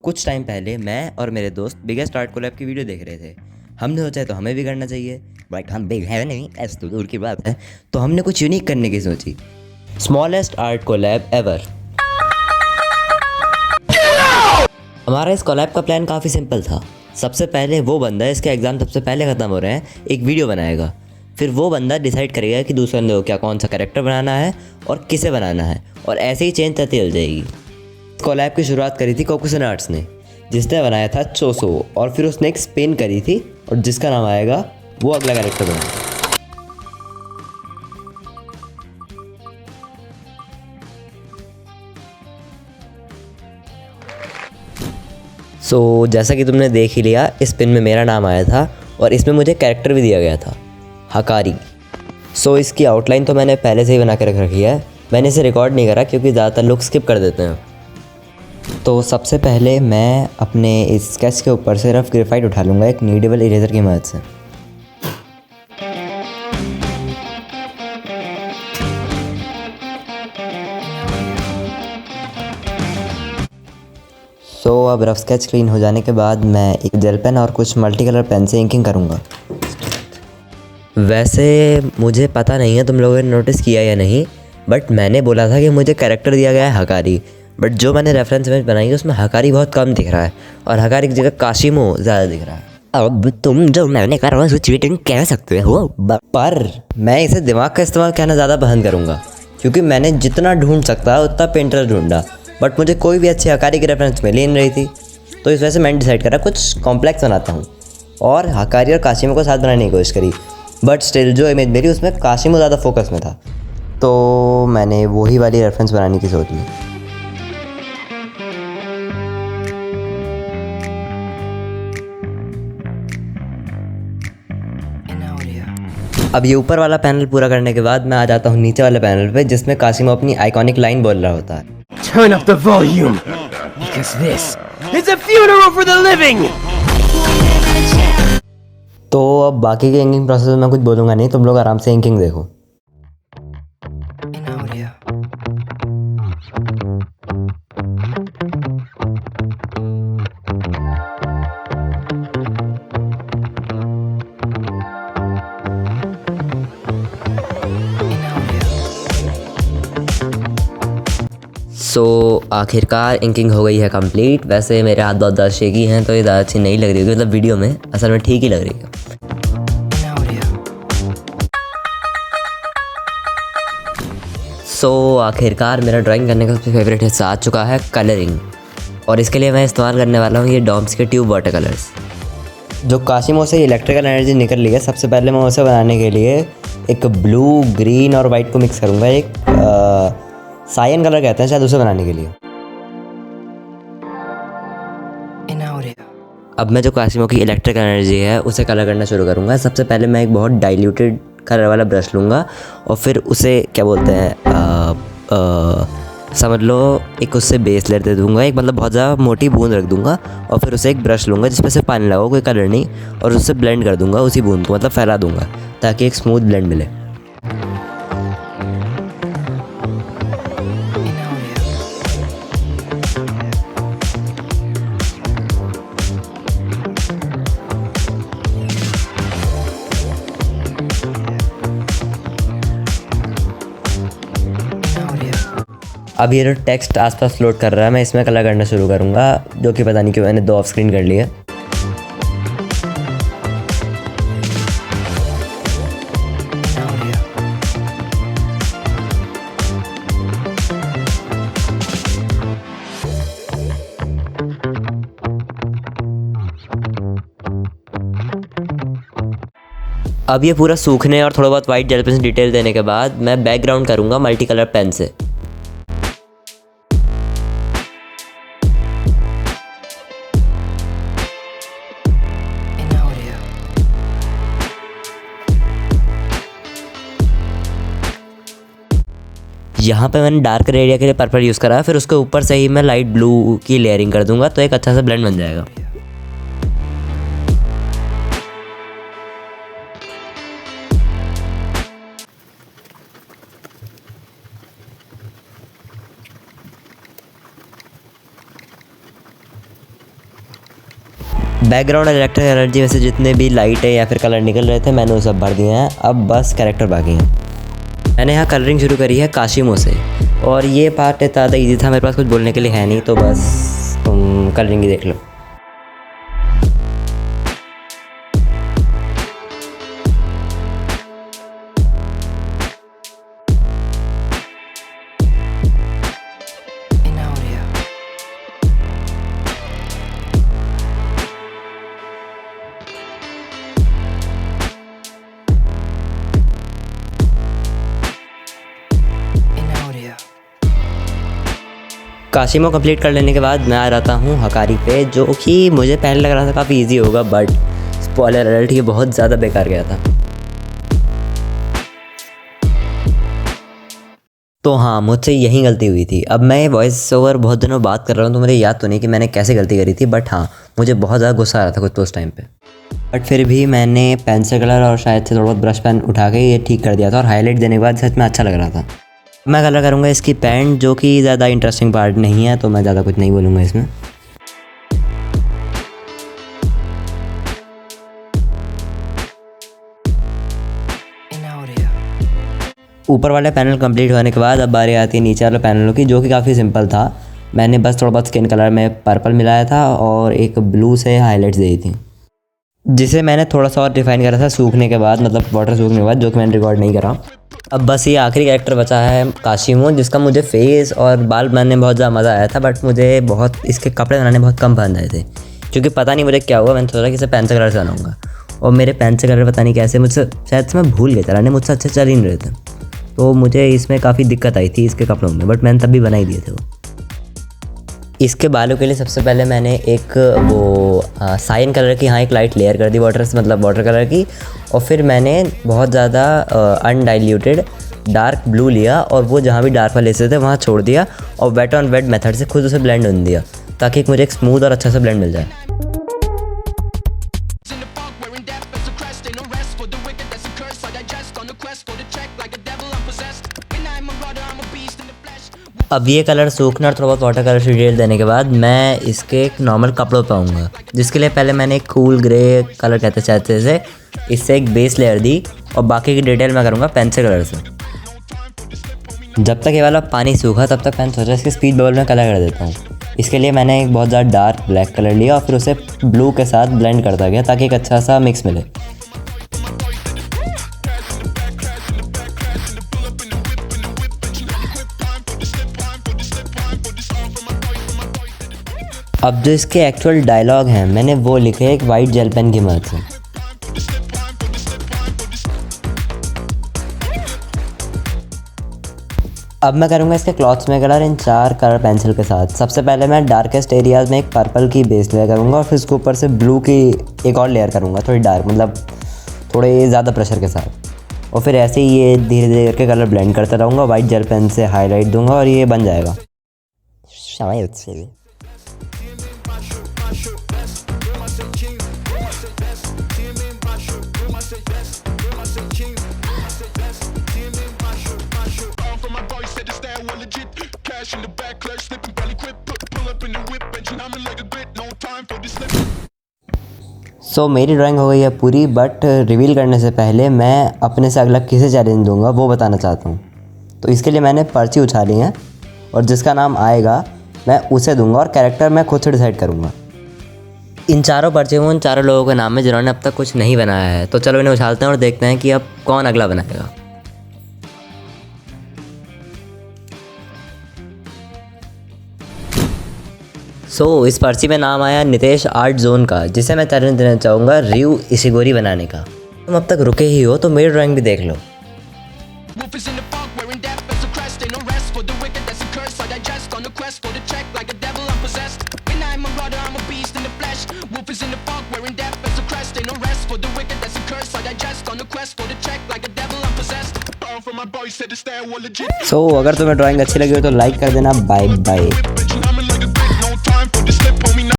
कुछ टाइम पहले मैं और मेरे दोस्त बिगेस्ट आर्ट कोलैब की वीडियो देख रहे थे। हमने सोचा तो हमें भी करना चाहिए। बट हम बिग है नहीं, ऐसे तो दूर की बात है। तो हमने कुछ यूनिक करने की सोची। Smallest art collab ever. हमारा इस कोलैब का प्लान काफ़ी सिंपल था। सबसे पहले वो बंदा, इसके एग्ज़ाम सबसे पहले ख़त्म हो रहे हैं, एक वीडियो बनाएगा। फिर वो बंदा डिसाइड करेगा कि दूसरे बंदे को क्या कौन सा कैरेक्टर बनाना है और किसे बनाना है, और ऐसे ही चेंज चलती चल जाएगी। कोलैब की शुरुआत करी थी कोकुसन आर्ट्स ने, जिसने बनाया था चोसो, और फिर उसने एक स्पिन करी थी और जिसका नाम आएगा वो अगला कैरेक्टर बनाएगा। जैसा कि तुमने देख ही लिया, इस पिन में मेरा नाम आया था और इसमें मुझे कैरेक्टर भी दिया गया था, हकारी। इसकी आउटलाइन तो मैंने पहले से ही बना के रख रखी है। मैंने इसे रिकॉर्ड नहीं करा क्योंकि ज़्यादातर लोग स्किप कर देते हैं। तो सबसे पहले मैं अपने इस स्केच के ऊपर से रफ ग्रेफाइट उठा लूँगा एक नीडेबल इरेजर की मदद से। अब रफ स्केच क्लीन हो जाने के बाद मैं एक जेल पेन और कुछ मल्टी कलर पेन से इंकिंग करूँगा। वैसे मुझे पता नहीं है तुम लोगों ने नोटिस किया या नहीं, बट मैंने बोला था कि मुझे कैरेक्टर दिया गया है हकारी, बट जो मैंने रेफरेंस इमेज बनाई है उसमें हकारी बहुत कम दिख रहा है और हकारी की जगह काशिमो ज़्यादा दिख रहा है। अब तुम जो मैंने कहा उसे चीटिंग कह सकते हो, पर मैं इसे दिमाग का इस्तेमाल करना ज़्यादा पसंद करूँगा, क्योंकि मैंने जितना ढूंढ सकता उतना पेंटर ढूंढा, बट मुझे कोई भी अच्छी हकारी की रेफरेंस मिल ही नहीं रही थी। तो इस वजह से मैंने डिसाइड करा कुछ कॉम्प्लेक्स बनाता हूँ, और हकारी और काशिमो को साथ बनाने की कोशिश करी, बट स्टिल जो इमेज मेरी उसमें काशिमो ज़्यादा फोकस में था, तो मैंने वही वाली रेफरेंस बनाने की सोच ली। अब ये ऊपर वाला पैनल पूरा करने के बाद मैं आ जाता हूँ नीचे वाले पैनल पे, जिसमें काशिमो अपनी आइकॉनिक लाइन बोल रहा होता है, Turn up the volume, because this is a funeral for the living. तो अब बाकी के इंकिंग प्रोसेस में मैं कुछ बोलूँगा नहीं, तुम लोग आराम से इंकिंग देखो। आखिरकार इंकिंग हो गई है कंप्लीट। वैसे मेरे हाथ बहुत ज़्यादा शेकी हैं, तो ये ज़्यादा अच्छी नहीं लग रही होगी, मतलब वीडियो में, असल में ठीक ही लग रही है। आखिरकार मेरा ड्राइंग करने का सबसे फेवरेट हिस्सा आ चुका है, कलरिंग, और इसके लिए मैं इस्तेमाल करने वाला हूँ ये डॉम्स के ट्यूब वाटर कलर्स। जो काशिमो से इलेक्ट्रिकल एनर्जी निकल रही है, सबसे पहले मैं उसे बनाने के लिए एक ब्लू, ग्रीन और वाइट को मिक्स करूँगा, एक सायन कलर कहते हैं शायद, उसे बनाने के लिए। अब मैं जो काशिमो की इलेक्ट्रिक एनर्जी है उसे कलर करना शुरू करूँगा। सबसे पहले मैं एक बहुत डाइल्यूटेड कलर वाला ब्रश लूँगा और फिर उसे क्या बोलते हैं, समझ लो एक उससे बेस लेयर दे दूँगा, एक मतलब बहुत ज़्यादा मोटी बूंद रख दूँगा, और फिर उसे एक ब्रश लूँगा जिसमें से पानी लगा, कोई कलर नहीं, और उससे ब्लेंड कर दूँगा उसी बूंद को, मतलब फैला दूँगा ताकि एक स्मूथ ब्लेंड मिले। अब ये जो टेक्स्ट आसपास फ्लोट कर रहा है, मैं इसमें कलर करना शुरू करूँगा, जो कि पता नहीं क्यों मैंने 2 ऑफ स्क्रीन कर लिया। अब ये पूरा सूखने और थोड़ा बहुत वाइट जेल पेन से डिटेल देने के बाद मैं बैकग्राउंड करूँगा मल्टी कलर पेन से। यहाँ पे मैंने डार्क एरिया के लिए पर्पल यूज़ करा है, फिर उसके ऊपर से ही मैं लाइट ब्लू की लेयरिंग कर दूंगा, तो एक अच्छा सा ब्लेंड बन जाएगा। बैकग्राउंड और इलेक्ट्रिक एनर्जी में से जितने भी लाइट है या फिर कलर निकल रहे थे मैंने वो सब भर दिए हैं। अब बस कैरेक्टर बाकी हैं। मैंने यहाँ कलरिंग शुरू करी है काशिमो से, और ये पार्ट ज़्यादा ईजी था, मेरे पास कुछ बोलने के लिए है नहीं, तो बस तुम कलरिंग ही देख लो। काशिमो कंप्लीट कर लेने के बाद मैं आ जाता हूँ हकारी पे, जो कि मुझे पहले लग रहा था काफ़ी इजी होगा, बट स्पॉइलर अलर्ट, ये बहुत ज़्यादा बेकार गया था। तो हाँ, मुझसे यही गलती हुई थी। अब मैं वॉइस ओवर बहुत दिनों बात कर रहा हूँ तो मुझे याद तो नहीं कि मैंने कैसे गलती करी थी, बट हाँ मुझे बहुत ज़्यादा गुस्सा आ रहा था कुछ तो उस टाइम पे। बट फिर भी मैंने पेंसिल कलर और शायद से थोड़ा बहुत ब्रश पेन उठा के ये ठीक कर दिया था, और हाईलाइट देने के बाद सच में अच्छा लग रहा था। मैं कलर करूँगा इसकी पैंट, जो कि ज़्यादा इंटरेस्टिंग पार्ट नहीं है, तो मैं ज़्यादा कुछ नहीं बोलूँगा इसमें। ऊपर वाले पैनल कंप्लीट होने के बाद अब बारी आती है नीचे वाले पैनलों की, जो कि काफ़ी सिंपल था। मैंने बस थोड़ा बहुत स्किन कलर में पर्पल मिलाया था और एक ब्लू से हाईलाइट्स दी थी, जिसे मैंने थोड़ा सा और डिफाइन करा था सूखने के बाद, मतलब वाटर सूखने के बाद, जो कि मैंने रिकॉर्ड नहीं करा। अब बस ये आखिरी कैरेक्टर बचा है काशिमो, जिसका मुझे फेस और बाल बनाने में बहुत ज़्यादा मज़ा आया था, बट मुझे बहुत इसके कपड़े बनाने बहुत कम पसंद आए थे, क्योंकि पता नहीं मुझे क्या हुआ। मैंने सोचा कि इसे पेंसिल कलर से बनाऊंगा, और मेरे पेंसिल कलर पता नहीं कैसे मुझसे, शायद से मैं भूल गया, चलाने मुझसे अच्छे चल ही नहीं रहे थे, तो मुझे इसमें काफ़ी दिक्कत आई थी इसके कपड़ों में, बट मैंने तब भी बना ही दिए थे वो। इसके बालों के लिए सबसे पहले मैंने एक वो साइन कलर की एक लाइट लेयर कर दी वाटर कलर की, और फिर मैंने बहुत ज़्यादा अनडाइल्यूटेड डार्क ब्लू लिया, और वो जहाँ भी डार्क वाले हिस्से थे वहाँ छोड़ दिया, और वेट ऑन वेट मेथड से खुद उसे ब्लेंड होने दिया, ताकि मुझे एक स्मूथ और अच्छा सा ब्लेंड मिल जाए। अब ये कलर सूखना और थोड़ा बहुत वाटर कलर डिटेल देने के बाद मैं इसके एक नॉर्मल कपड़ों पे आऊँगा, जिसके लिए पहले मैंने एक कूल ग्रे कलर कहते चाहते से इससे एक बेस लेयर दी, और बाकी की डिटेल मैं करूँगा पेंसिल कलर से। जब तक ये वाला पानी सूखा तब तक मैंने सोचा इसके स्पीड बबल में कलर कर देता हूँ। इसके लिए मैंने एक बहुत ज़्यादा डार्क ब्लैक कलर लिया और फिर उसे ब्लू के साथ ब्लेंड करता गया, ताकि एक अच्छा सा मिक्स मिले। अब जो इसके एक्चुअल डायलॉग हैं मैंने वो लिखे एक वाइट जेल पेन की मदद से। अब मैं करूँगा इसके क्लॉथ्स में कलर इन 4 कलर पेंसिल के साथ। सबसे पहले मैं डार्केस्ट एरियाज़ में एक पर्पल की बेस लेयर करूँगा, और फिर उसके ऊपर से ब्लू की एक और लेयर करूँगा, थोड़ी डार्क, मतलब थोड़े ज़्यादा प्रेशर के साथ, और फिर ऐसे ही ये धीरे धीरे करके कलर ब्लेंड करता रहूँगा। वाइट जेल पेन से हाईलाइट दूंगा और ये बन जाएगा। सो मेरी ड्राइंग हो गई है पूरी, बट रिवील करने से पहले मैं अपने से अगला किसे चैलेंज दूंगा वो बताना चाहता हूँ। तो इसके लिए मैंने पर्ची उछाली है, और जिसका नाम आएगा मैं उसे दूंगा, और कैरेक्टर मैं खुद से डिसाइड करूँगा। इन चारों पर्चे में उन चारों लोगों के नाम है जिन्होंने अब तक कुछ नहीं बनाया है, तो चलो इन्हें उछालते हैं और देखते हैं कि अब कौन अगला बनाएगा। इस पर्ची में नाम आया नितेश आर्ट जोन का, जिसे मैं चैलेंज देना चाहूँगा रयू इशिगोरी बनाने का। तुम अब तक रुके ही हो तो मेरी ड्राइंग भी देख लो। अगर तुम्हें ड्राइंग अच्छी लगी हो तो लाइक कर देना। Bye bye.